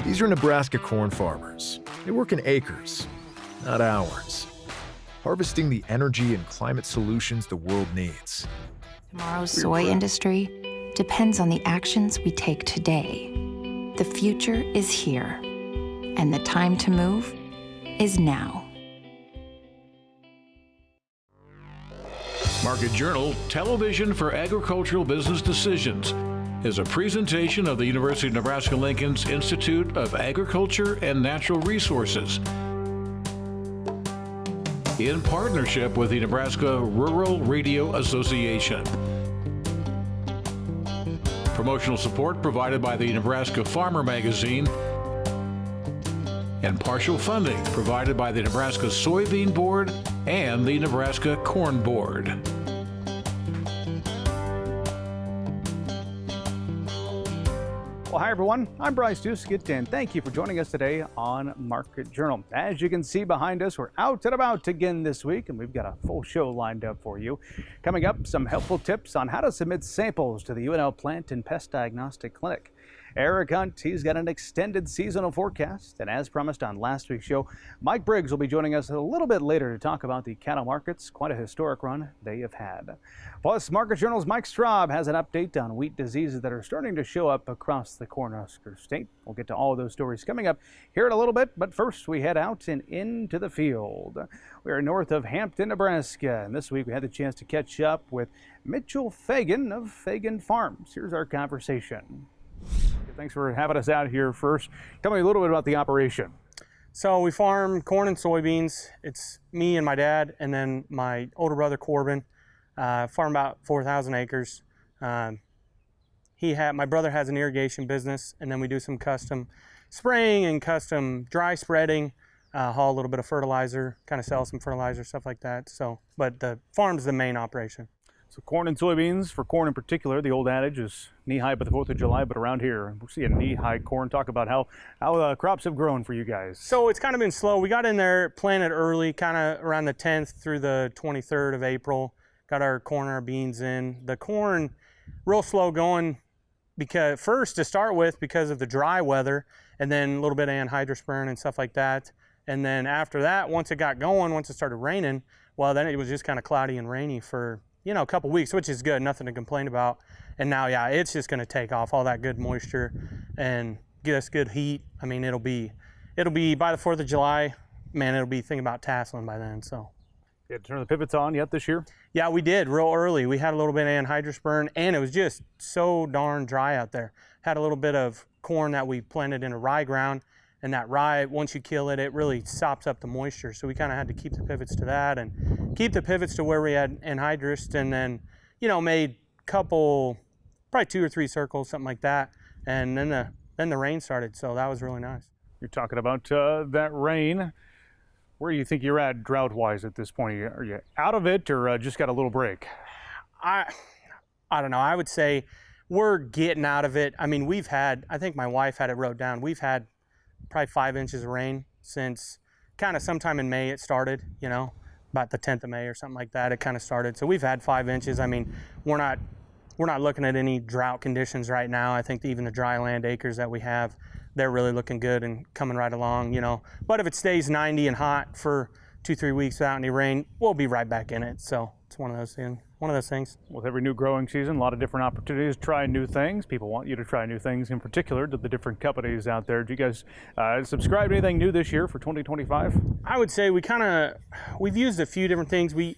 These are Nebraska corn farmers. They work in acres, not hours, harvesting the energy and climate solutions the world needs. Tomorrow's soy industry depends on the actions we take today. The future is here, and the time to move is now. Market Journal Television for Agricultural Business Decisions is a presentation of the University of Nebraska-Lincoln's Institute of Agriculture and Natural Resources in partnership with the Nebraska Rural Radio Association. Promotional support provided by the Nebraska Farmer Magazine and partial funding provided by the Nebraska Soybean Board and the Nebraska Corn Board. Well, hi everyone, I'm Bryce Duskett, and thank you for joining us today on Market Journal. As you can see behind us, we're out and about again this week, and we've got a full show lined up for you. Coming up, some helpful tips on how to submit samples to the UNL Plant and Pest Diagnostic Clinic. Eric Hunt, he's got an extended seasonal forecast, and as promised on last week's show, Mike Briggs will be joining us a little bit later to talk about the cattle markets. Quite a historic run they have had. Plus, Market Journal's Mike Straub has an update on wheat diseases that are starting to show up across the Cornhusker State. We'll get to all of those stories coming up here in a little bit, but first we head out and into the field. We are north of Hampton, Nebraska, and this week we had the chance to catch up with Mitch Fagan of Fagan Farms. Here's our conversation. Thanks for having us out here first. Tell me a little bit about the operation. So we farm corn and soybeans. It's me and my dad, and then my older brother Corbin. Farm about 4,000 acres. My brother has an irrigation business, and then we do some custom spraying and custom dry spreading. Haul a little bit of fertilizer, kind of sell some fertilizer, stuff like that. So, but the farm's the main operation. So corn and soybeans, for corn in particular, the old adage is knee-high by the 4th of July, but around here, we're seeing knee-high corn. Talk about how crops have grown for you guys. So it's kind of been slow. We got in there, planted early, kind of around the 10th through the 23rd of April. Got our corn and our beans in. The corn, real slow going, because first to start with, because of the dry weather, and then a little bit of anhydrous and stuff like that. And then after that, once it got going, once it started raining, well, then it was just kind of cloudy and rainy for a couple weeks, which is good, nothing to complain about. And now, yeah, it's just going to take off all that good moisture and get us good heat. I mean, it'll be by the 4th of July, man, it'll be thinking about tasseling by then. So, you had to turn the pivots on yet this year? Yeah, we did real early. We had a little bit of anhydrous burn, and it was just so darn dry out there. Had a little bit of corn that we planted in a rye ground, and that rye, once you kill it, it really sops up the moisture. So we kind of had to keep the pivots to that and keep the pivots to where we had anhydrous, and then, made couple, probably 2 or 3 circles, something like that. And then the rain started, so that was really nice. You're talking about that rain. Where do you think you're at drought-wise at this point? Are you out of it, or just got a little break? I don't know. I would say we're getting out of it. I mean, I think my wife had it wrote down, we've had probably 5 inches of rain since kind of sometime in May it started, about the 10th of May or something like that. It kind of started. So we've had 5 inches. I mean, we're not looking at any drought conditions right now. I think even the dry land acres that we have, they're really looking good and coming right along, But if it stays 90 and hot for 2-3 weeks without any rain, we'll be right back in it. So it's one of those things. With every new growing season, a lot of different opportunities to try new things. People want you to try new things, in particular to the different companies out there. Do you guys subscribe to anything new this year for 2025? I would say we've used a few different things. We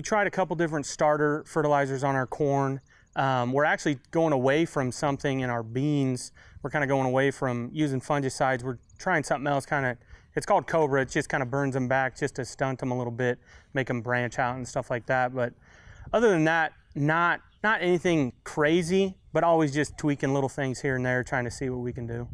tried a couple different starter fertilizers on our corn. We're actually going away from something in our beans. We're kind of going away from using fungicides. We're trying something else, it's called Cobra. It just kind of burns them back just to stunt them a little bit, make them branch out and stuff like that. But other than that, not anything crazy, but always just tweaking little things here and there, trying to see what we can do.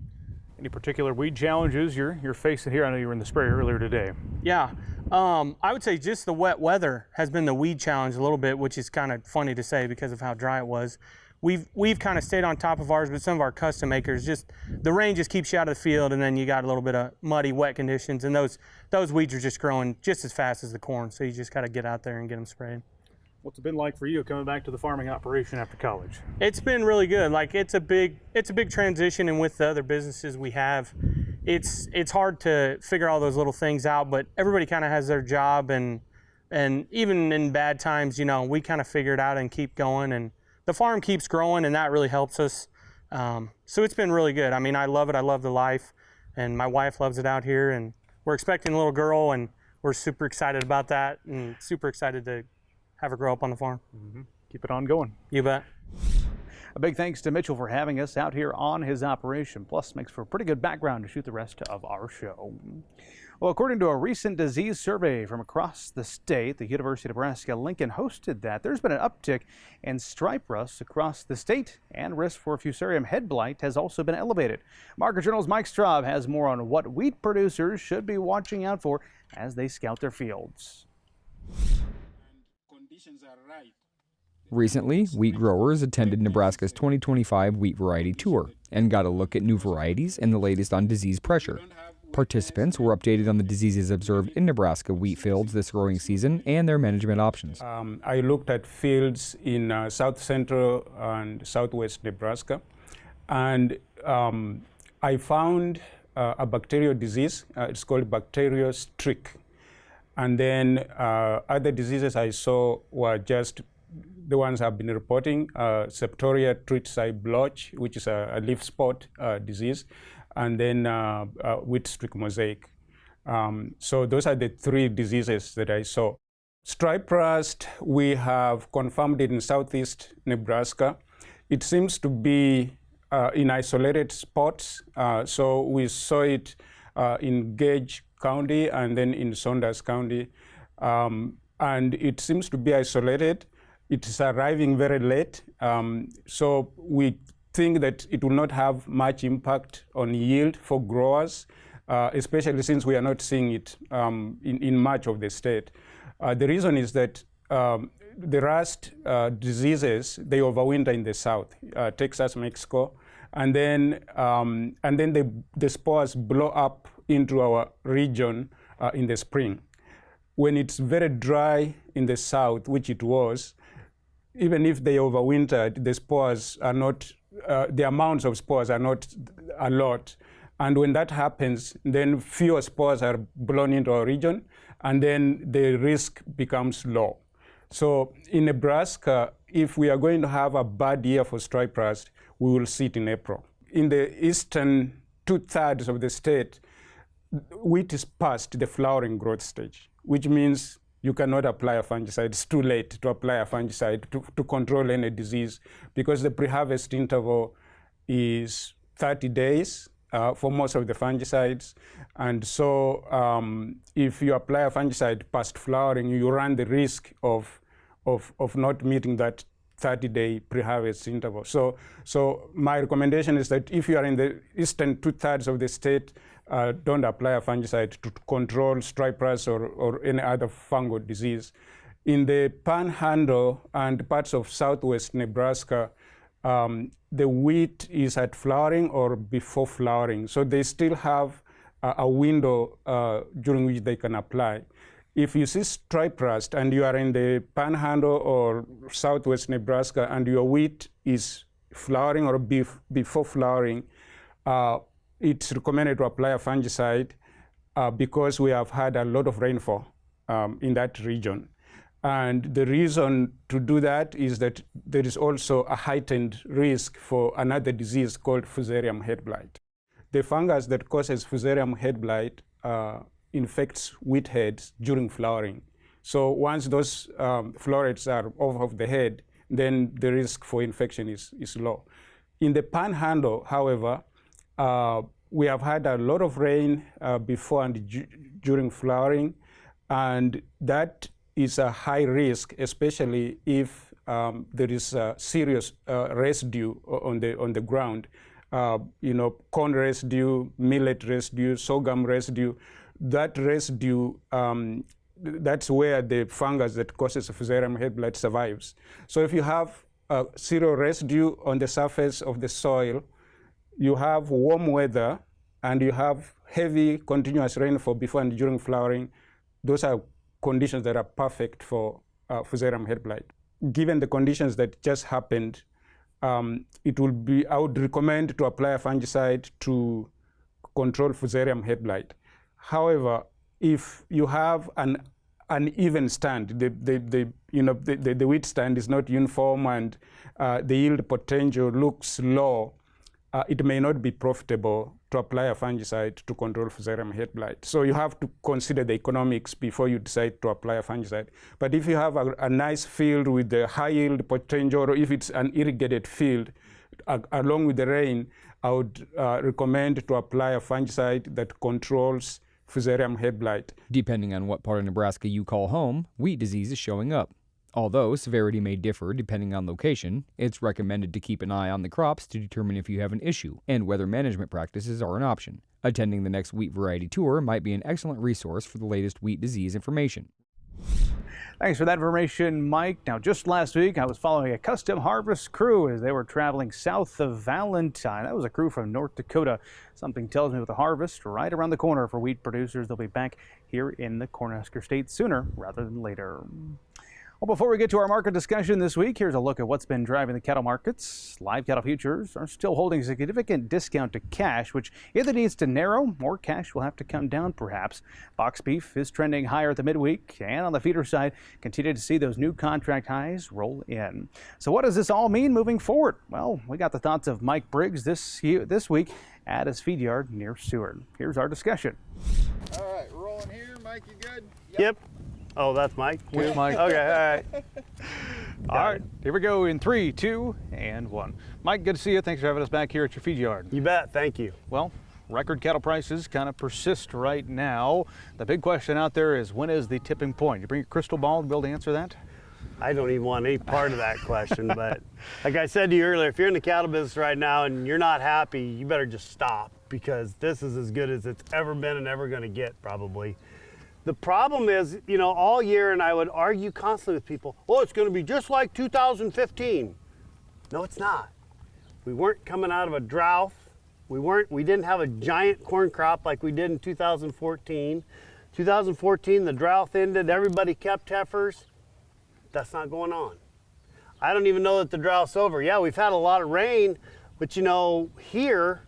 Any particular weed challenges you're facing here? I know you were in the spray earlier today. Yeah, I would say just the wet weather has been the weed challenge a little bit, which is kind of funny to say because of how dry it was. We've kind of stayed on top of ours, but some of our custom acres, just the rain just keeps you out of the field, and then you got a little bit of muddy, wet conditions, and those weeds are just growing just as fast as the corn. So you just got to get out there and get them sprayed. What's it been like for you coming back to the farming operation after college? It's been really good. Like it's a big transition, and with the other businesses we have, it's hard to figure all those little things out, but everybody kind of has their job, and even in bad times, we kind of figure it out and keep going, and the farm keeps growing, and that really helps us. So it's been really good. I mean, I love it. I love the life, and my wife loves it out here, and we're expecting a little girl, and we're super excited about that, and super excited to have her grow up on the farm. Mm-hmm. Keep it on going. You bet. A big thanks to Mitchell for having us out here on his operation, plus makes for a pretty good background to shoot the rest of our show. Well, according to a recent disease survey from across the state, the University of Nebraska-Lincoln hosted that there's been an uptick in stripe rust across the state, and risk for Fusarium Head Blight has also been elevated. Market Journal's Mike Straub has more on what wheat producers should be watching out for as they scout their fields. Conditions are right. Recently, wheat growers attended Nebraska's 2025 Wheat Variety Tour and got a look at new varieties and the latest on disease pressure. Participants were updated on the diseases observed in Nebraska wheat fields this growing season and their management options. I looked at fields in south central and southwest Nebraska, and I found a bacterial disease. It's called bacterial streak. And then other diseases I saw were just the ones I've been reporting: Septoria treatsii blotch, which is a leaf spot disease, and then wheat streak mosaic. So those are the three diseases that I saw. Stripe rust, we have confirmed it in southeast Nebraska. It seems to be in isolated spots. So we saw it in Gage County and then in Saunders County. And it seems to be isolated. It is arriving very late. So we think that it will not have much impact on yield for growers, especially since we are not seeing it in much of the state. The reason is that the rust diseases, they overwinter in the south, Texas, Mexico, and then the spores blow up into our region in the spring. When it's very dry in the south, which it was, even if they overwintered, the spores are not, the amounts of spores are not a lot. And when that happens, then fewer spores are blown into our region, and then the risk becomes low. So in Nebraska, if we are going to have a bad year for stripe rust, we will see it in April. In the eastern 2/3 of the state, wheat is past the flowering growth stage, which means you cannot apply a fungicide. It's too late to apply a fungicide to control any disease, because the pre-harvest interval is 30 days for most of the fungicides. And so if you apply a fungicide past flowering, you run the risk of not meeting that 30-day pre-harvest interval. So my recommendation is that if you are in the eastern 2/3 of the state, don't apply a fungicide to control stripe rust or any other fungal disease. In the Panhandle and parts of southwest Nebraska, the wheat is at flowering or before flowering. So they still have a window during which they can apply. If you see stripe rust and you are in the Panhandle or southwest Nebraska and your wheat is flowering or before flowering, it's recommended to apply a fungicide because we have had a lot of rainfall in that region. And the reason to do that is that there is also a heightened risk for another disease called Fusarium Head Blight. The fungus that causes Fusarium Head Blight infects wheat heads during flowering. So once those florets are off of the head, then the risk for infection is low. In the Panhandle, however, we have had a lot of rain before and during flowering, and that is a high risk, especially if there is a serious residue on the ground. Corn residue, millet residue, sorghum residue. That residue, that's where the fungus that causes Fusarium Head Blight survives. So if you have zero residue on the surface of the soil, you have warm weather, and you have heavy continuous rainfall before and during flowering, those are conditions that are perfect for Fusarium Head Blight. Given the conditions that just happened, I would recommend to apply a fungicide to control Fusarium head blight. However, if you have an uneven stand, the wheat stand is not uniform and the yield potential looks low, it may not be profitable to apply a fungicide to control Fusarium head blight. So you have to consider the economics before you decide to apply a fungicide. But if you have a nice field with the high yield potential, or if it's an irrigated field, along with the rain, I would recommend to apply a fungicide that controls Fusarium head blight. Depending on what part of Nebraska you call home, wheat disease is showing up. Although severity may differ depending on location, it's recommended to keep an eye on the crops to determine if you have an issue and whether management practices are an option. Attending the next wheat variety tour might be an excellent resource for the latest wheat disease information. Thanks for that information, Mike. Now, just last week, I was following a custom harvest crew as they were traveling south of Valentine. That was a crew from North Dakota. Something tells me with the harvest right around the corner for wheat producers, they'll be back here in the Cornhusker State sooner rather than later. Well, before we get to our market discussion this week, here's a look at what's been driving the cattle markets. Live cattle futures are still holding a significant discount to cash, which either needs to narrow or cash will have to come down perhaps. Box beef is trending higher at the midweek, and on the feeder side, continue to see those new contract highs roll in. So what does this all mean moving forward? Well, we got the thoughts of Mike Briggs this week at his feed yard near Seward. Here's our discussion. All right, rolling here. Mike, you good? Yep. Oh, that's Mike? With Mike. Okay, all right. All right, here we go in 3, 2, and 1. Mike, good to see you. Thanks for having us back here at your feed yard. You bet, thank you. Well, record cattle prices kind of persist right now. The big question out there is, when is the tipping point? You bring your crystal ball to be able to answer that? I don't even want any part of that question, but like I said to you earlier, if you're in the cattle business right now and you're not happy, you better just stop, because this is as good as it's ever been and ever going to get, probably. The problem is, you know, all year, and I would argue constantly with people, oh, it's going to be just like 2015. No, it's not. We weren't coming out of a drought. We didn't have a giant corn crop like we did in 2014. 2014, the drought ended, everybody kept heifers. That's not going on. I don't even know that the drought's over. Yeah, we've had a lot of rain, but you know, here,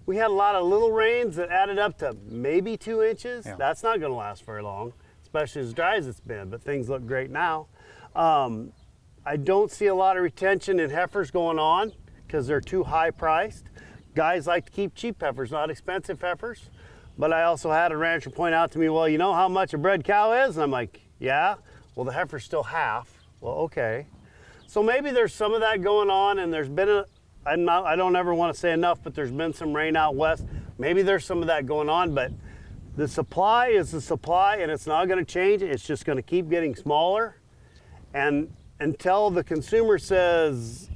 we had a lot of little rains that added up to maybe 2 inches. Yeah. That's not going to last very long, especially as dry as it's been, but things look great now. I don't see a lot of retention in heifers going on because they're too high priced. Guys like to keep cheap heifers, not expensive heifers. But I also had a rancher point out to me, well, you know how much a bred cow is? And I'm like, yeah. Well, the heifer's still half. Well, okay. So maybe there's some of that going on, and there's been I don't ever want to say enough, but there's been some rain out west. Maybe there's some of that going on, but the supply is the supply, and it's not going to change. It's just going to keep getting smaller. And until the consumer says,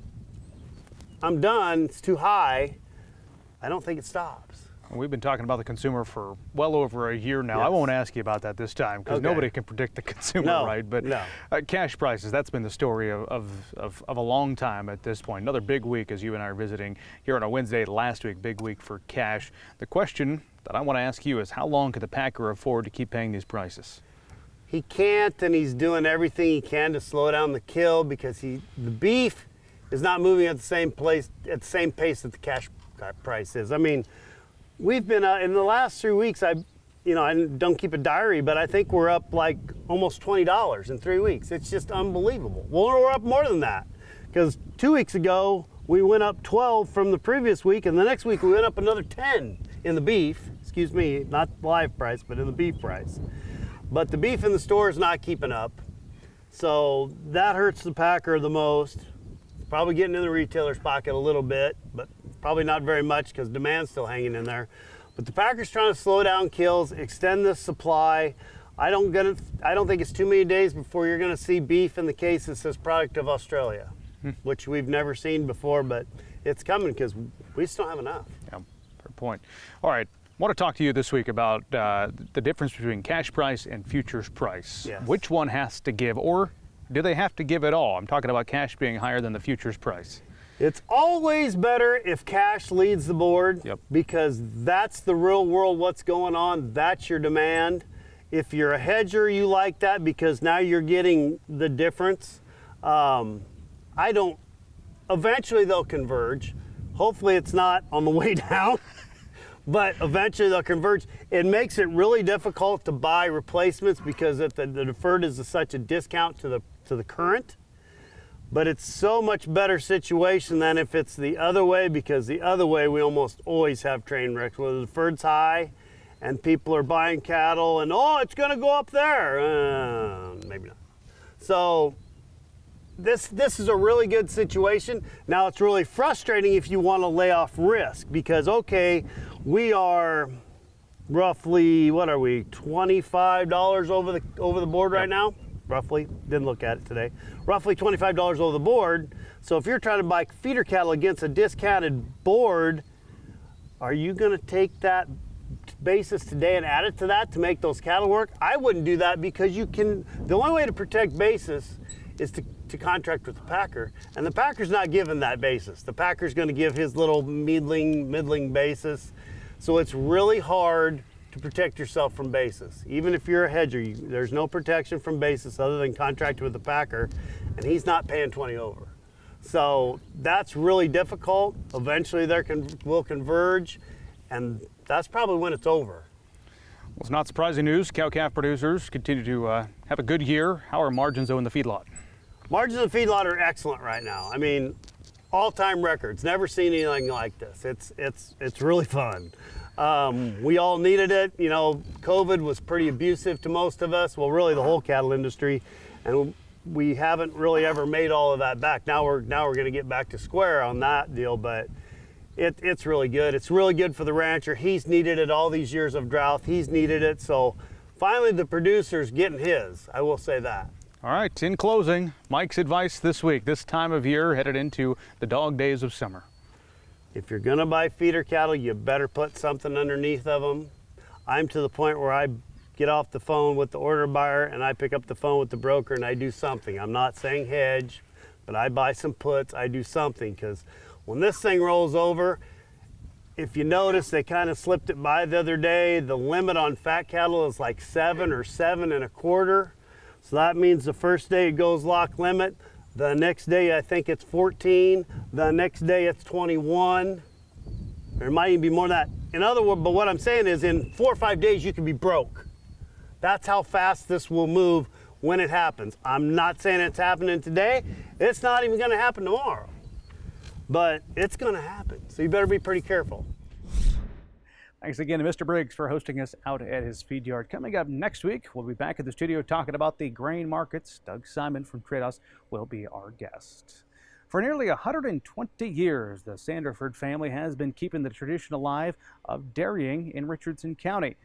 I'm done, it's too high, I don't think it stops. We've been talking about the consumer for well over a year now. Yes. I won't ask you about that this time because nobody can predict the consumer, right? But cash prices, that's been the story of a long time at this point. Another big week as you and I are visiting here on a Wednesday last week, big week for cash. The question that I want to ask you is, how long could the packer afford to keep paying these prices? He can't, and he's doing everything he can to slow down the kill because the beef is not moving at the same pace that the cash price is. I mean, we've been in the last 3 weeks. I don't keep a diary, but I think we're up like almost $20 in 3 weeks. It's just unbelievable. Well, we're up more than that because 2 weeks ago we went up 12 from the previous week, and the next week we went up another 10 in the beef. Excuse me, not live price, but in the beef price. But the beef in the store is not keeping up, so that hurts the packer the most. Probably getting in the retailer's pocket a little bit, but probably not very much because demand's still hanging in there. But the packer's trying to slow down kills, extend the supply. I don't think it's too many days before you're going to see beef in the case that says product of Australia, which we've never seen before, but it's coming because we just don't have enough. Yeah, fair point. All right. I want to talk to you this week about the difference between cash price and futures price. Yes. Which one has to give, or do they have to give it all? I'm talking about cash being higher than the futures price. It's always better if cash leads the board because that's the real world, what's going on. That's your demand. If you're a hedger, you like that because now you're getting the difference. Eventually they'll converge. Hopefully it's not on the way down. but eventually they'll converge. It makes it really difficult to buy replacements because if the deferred is such a discount to the current. But it's so much better situation than if it's the other way, because the other way we almost always have train wrecks where the deferred's high and people are buying cattle and, oh, it's going to go up there. Maybe not. So this is a really good situation. Now it's really frustrating if you want to lay off risk because, okay, we are roughly, what are we, $25 over the board right now? Roughly, didn't look at it today, roughly $25 over the board. So if you're trying to buy feeder cattle against a discounted board, are you gonna take that basis today and add it to that to make those cattle work? I wouldn't do that because the only way to protect basis is to contract with the packer, and the packer's not giving that basis. The packer's gonna give his little middling basis. So it's really hard to protect yourself from basis. Even if you're a hedger, there's no protection from basis other than contracting with the packer, and he's not paying 20 over. So that's really difficult. Eventually will converge, and that's probably when it's over. Well, it's not surprising news. Cow-calf producers continue to have a good year. How are margins though in the feedlot? Margins in the feedlot are excellent right now. I mean, all-time records. Never seen anything like this. It's really fun. We all needed it. You know, COVID was pretty abusive to most of us. Well, really the whole cattle industry, and we haven't really ever made all of that back. Now we're going to get back to square on that deal, but it's really good. It's really good for the rancher. He's needed it all these years of drought. He's needed it. So finally the producer's getting his. I will say that. All right, in closing, Mike's advice this week, this time of year, headed into the dog days of summer. If you're gonna buy feeder cattle, you better put something underneath of them. I'm to the point where I get off the phone with the order buyer and I pick up the phone with the broker and I do something. I'm not saying hedge, but I buy some puts, I do something, because when this thing rolls over, if you notice, they kind of slipped it by the other day. The limit on fat cattle is like 7 or 7 1/4. So that means the first day it goes lock limit. The next day, I think it's 14. The next day, it's 21. There might even be more than that. In other words, but what I'm saying is in 4 or 5 days, you can be broke. That's how fast this will move when it happens. I'm not saying it's happening today. It's not even gonna happen tomorrow. But it's gonna happen. So you better be pretty careful. Thanks again to Mr. Briggs for hosting us out at his feed yard. Coming up next week, we'll be back at the studio talking about the grain markets. Doug Simon from Trade House will be our guest. For nearly 120 years, the Sanderford family has been keeping the tradition alive of dairying in Richardson County.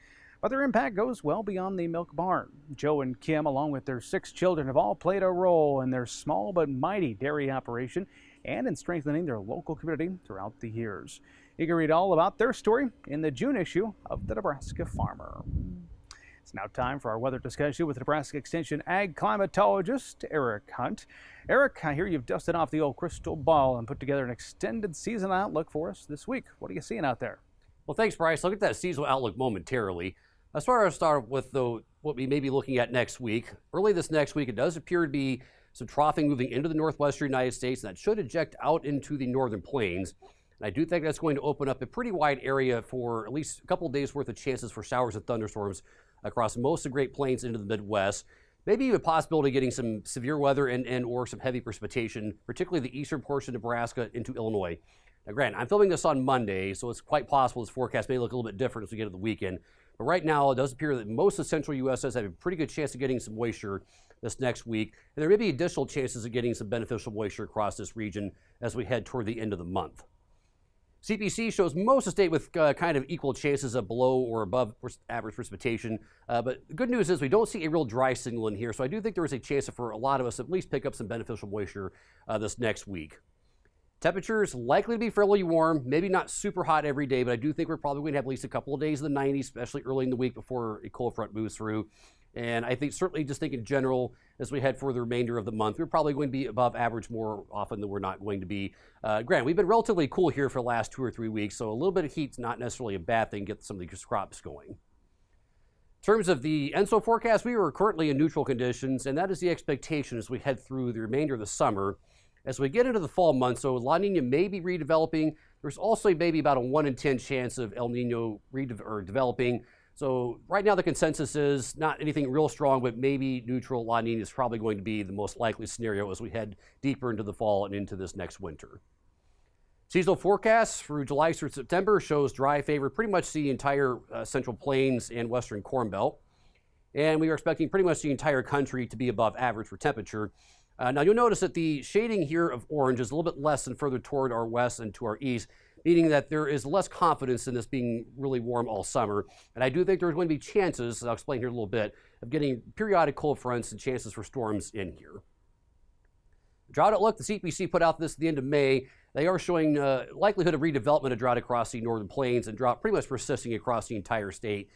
But their impact goes well beyond the milk barn. Joe and Kim, along with their 6 children, have all played a role in their small but mighty dairy operation and in strengthening their local community throughout the years. You can read all about their story in the June issue of the Nebraska Farmer. It's now time for our weather discussion with Nebraska Extension Ag climatologist Eric Hunt. Eric, I hear you've dusted off the old crystal ball and put together an extended season outlook for us this week. What are you seeing out there? Well, thanks, Bryce. I'll get that seasonal outlook momentarily. As far as start with what we may be looking at next week, early this next week, it does appear to be some troughing moving into the northwestern United States, and that should eject out into the northern plains. And I do think that's going to open up a pretty wide area for at least a couple of days worth of chances for showers and thunderstorms across most of the Great Plains into the Midwest. Maybe even a possibility of getting some severe weather and or some heavy precipitation, particularly the eastern portion of Nebraska into Illinois. Now, granted, I'm filming this on Monday, so it's quite possible this forecast may look a little bit different as we get to the weekend. But right now, it does appear that most of the central U.S. has a pretty good chance of getting some moisture this next week. And there may be additional chances of getting some beneficial moisture across this region as we head toward the end of the month. CPC shows most of the state with kind of equal chances of below or above average precipitation. But the good news is we don't see a real dry signal in here, so I do think there is a chance for a lot of us to at least pick up some beneficial moisture this next week. Temperatures likely to be fairly warm, maybe not super hot every day, but I do think we're probably going to have at least a couple of days in the 90s, especially early in the week before a cold front moves through. And I think certainly just think in general, as we head for the remainder of the month, we're probably going to be above average more often than we're not going to be. Granted, we've been relatively cool here for the last 2 or 3 weeks, so a little bit of heat's not necessarily a bad thing to get some of these crops going. In terms of the ENSO forecast, we are currently in neutral conditions, and that is the expectation as we head through the remainder of the summer. As we get into the fall months, so La Nina may be redeveloping. There's also maybe about a 1 in 10 chance of El Nino developing. So right now the consensus is not anything real strong, but maybe neutral La Nina is probably going to be the most likely scenario as we head deeper into the fall and into this next winter. Seasonal forecasts through July through September shows dry favor pretty much the entire Central Plains and Western Corn Belt. And we are expecting pretty much the entire country to be above average for temperature. Now you'll notice that the shading here of orange is a little bit less than further toward our west and to our east, meaning that there is less confidence in this being really warm all summer. And I do think there's going to be chances, I'll explain here in a little bit, of getting periodic cold fronts and chances for storms in here. Drought outlook, the CPC put out this at the end of May. They are showing likelihood of redevelopment of drought across the northern plains and drought pretty much persisting across the entire state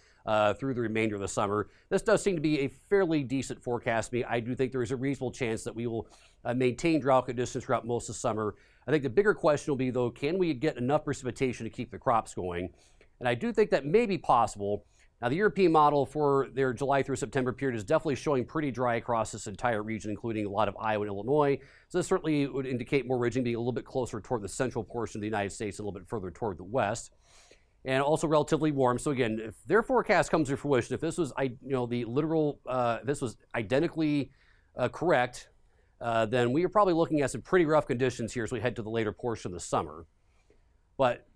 through the remainder of the summer. This does seem to be a fairly decent forecast to me. I do think there is a reasonable chance that we will maintain drought conditions throughout most of the summer. I think the bigger question will be, though, can we get enough precipitation to keep the crops going? And I do think that may be possible. Now, the European model for their July through September period is definitely showing pretty dry across this entire region, including a lot of Iowa and Illinois. So this certainly would indicate more ridging being a little bit closer toward the central portion of the United States, a little bit further toward the west. And also relatively warm. So again, if their forecast comes to fruition, if this was, the literal, this was identically correct, then we are probably looking at some pretty rough conditions here as we head to the later portion of the summer. But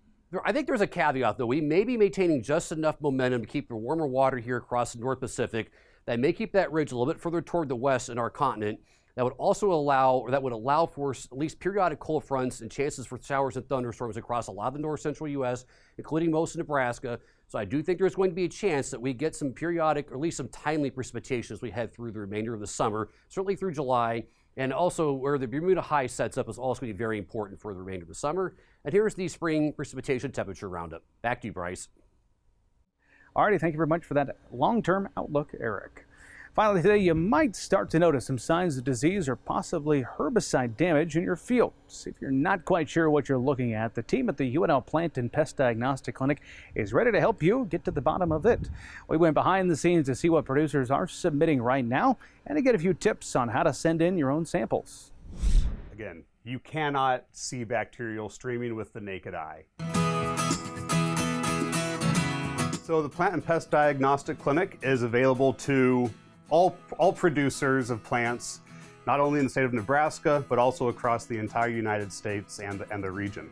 I think there's a caveat, though. We may be maintaining just enough momentum to keep the warmer water here across the North Pacific that may keep that ridge a little bit further toward the west in our continent. That would also allow for at least periodic cold fronts and chances for showers and thunderstorms across a lot of the north central U.S., including most of Nebraska. So I do think there's going to be a chance that we get some periodic, or at least some timely precipitation as we head through the remainder of the summer, certainly through July. And also where the Bermuda high sets up is also going to be very important for the remainder of the summer. And here's the spring precipitation temperature roundup. Back to you, Bryce. Alrighty, thank you very much for that long-term outlook, Eric. Finally today, you might start to notice some signs of disease or possibly herbicide damage in your fields. If you're not quite sure what you're looking at, the team at the UNL Plant and Pest Diagnostic Clinic is ready to help you get to the bottom of it. We went behind the scenes to see what producers are submitting right now and to get a few tips on how to send in your own samples. Again, you cannot see bacterial streaming with the naked eye. So the Plant and Pest Diagnostic Clinic is available to all producers of plants, not only in the state of Nebraska, but also across the entire United States and the region.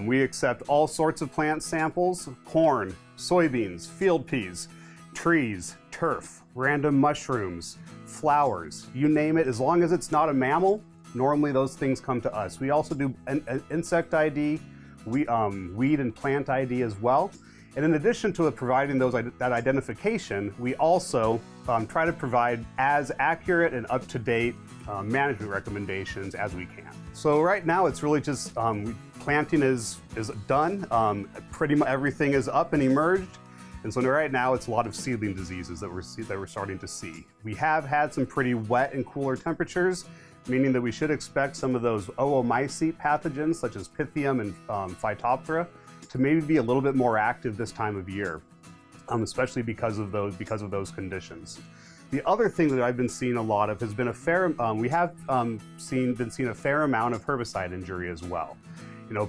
We accept all sorts of plant samples: corn, soybeans, field peas, trees, turf, random mushrooms, flowers, you name it. As long as it's not a mammal, normally those things come to us. We also do an insect ID, weed and plant ID as well. And in addition to providing that identification, we also try to provide as accurate and up-to-date management recommendations as we can. So right now it's really just planting is done. Pretty much everything is up and emerged. And so right now it's a lot of seedling diseases that we're starting to see. We have had some pretty wet and cooler temperatures, meaning that we should expect some of those oomycete pathogens such as Pythium and Phytophthora to maybe be a little bit more active this time of year, especially because of those conditions. The other thing that I've been seeing a lot of has been we have been seeing a fair amount of herbicide injury as well.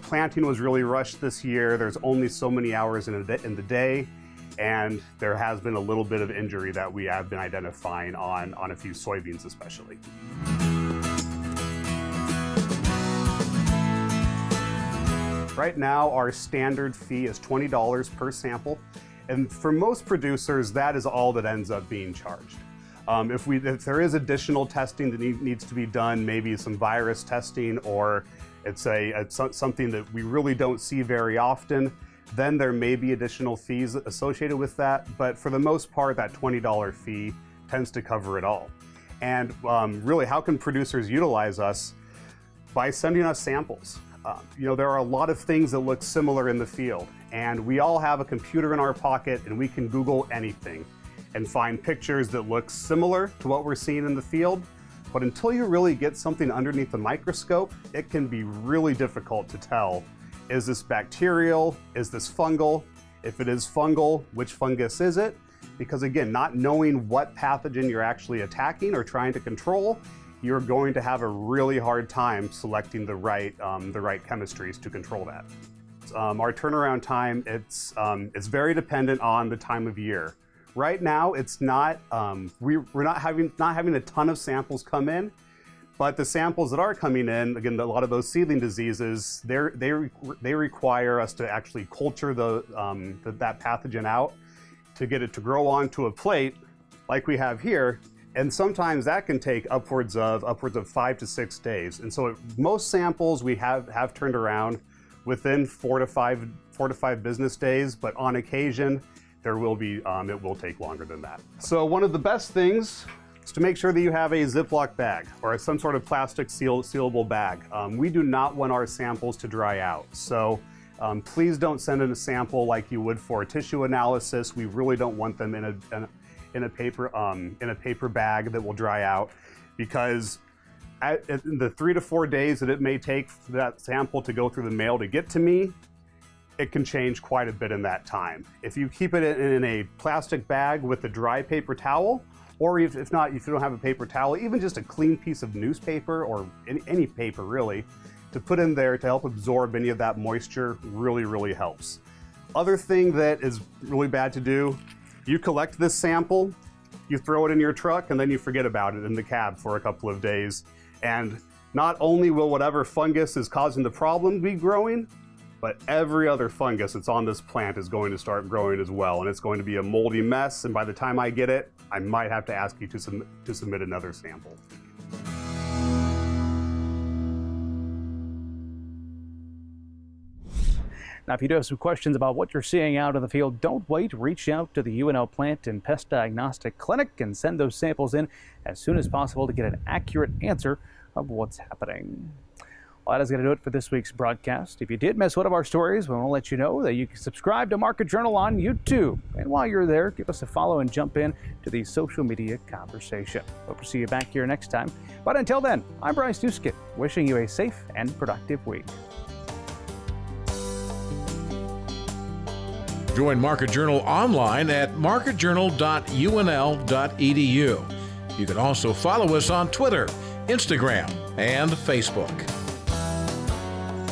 Planting was really rushed this year. There's only so many hours in the day, and there has been a little bit of injury that we have been identifying on a few soybeans especially. Right now, our standard fee is $20 per sample, and for most producers, that is all that ends up being charged. If there is additional testing that needs to be done, maybe some virus testing, or it's something that we really don't see very often, then there may be additional fees associated with that. But for the most part, that $20 fee tends to cover it all. And really, how can producers utilize us? By sending us samples. There are a lot of things that look similar in the field, and we all have a computer in our pocket and we can Google anything and find pictures that look similar to what we're seeing in the field. But until you really get something underneath the microscope, it can be really difficult to tell, is this bacterial? Is this fungal? If it is fungal, which fungus is it? Because again, not knowing what pathogen you're actually attacking or trying to control, you're going to have a really hard time selecting the right chemistries to control that. our turnaround time, it's very dependent on the time of year. Right now, it's not, we're not having a ton of samples come in, but the samples that are coming in, again, a lot of those seedling diseases, they require us to actually culture that pathogen out to get it to grow onto a plate like we have here. And sometimes that can take upwards of 5 to 6 days. And so most samples we have turned around within 4 to 5 business days, but on occasion, it will take longer than that. So one of the best things is to make sure that you have a Ziploc bag or some sort of plastic sealable bag. We do not want our samples to dry out. So please don't send in a sample like you would for a tissue analysis. We really don't want them in a paper bag that will dry out, because in the 3 to 4 days that it may take for that sample to go through the mail to get to me, it can change quite a bit in that time. If you keep it in a plastic bag with a dry paper towel, or if you don't have a paper towel, even just a clean piece of newspaper or any paper really, to put in there to help absorb any of that moisture really helps. Other thing that is really bad to do, you collect this sample, you throw it in your truck, and then you forget about it in the cab for a couple of days. And not only will whatever fungus is causing the problem be growing, but every other fungus that's on this plant is going to start growing as well. And it's going to be a moldy mess. And by the time I get it, I might have to ask you to submit another sample. Now, if you do have some questions about what you're seeing out in the field, don't wait. Reach out to the UNL Plant and Pest Diagnostic Clinic and send those samples in as soon as possible to get an accurate answer of what's happening. Well, that is going to do it for this week's broadcast. If you did miss one of our stories, we want to let you know that you can subscribe to Market Journal on YouTube. And while you're there, give us a follow and jump in to the social media conversation. Hope to see you back here next time. But until then, I'm Bryce Duskett, wishing you a safe and productive week. Join Market Journal online at marketjournal.unl.edu. You can also follow us on Twitter, Instagram, and Facebook.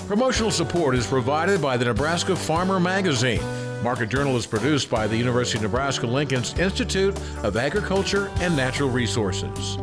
Promotional support is provided by the Nebraska Farmer Magazine. Market Journal is produced by the University of Nebraska-Lincoln's Institute of Agriculture and Natural Resources.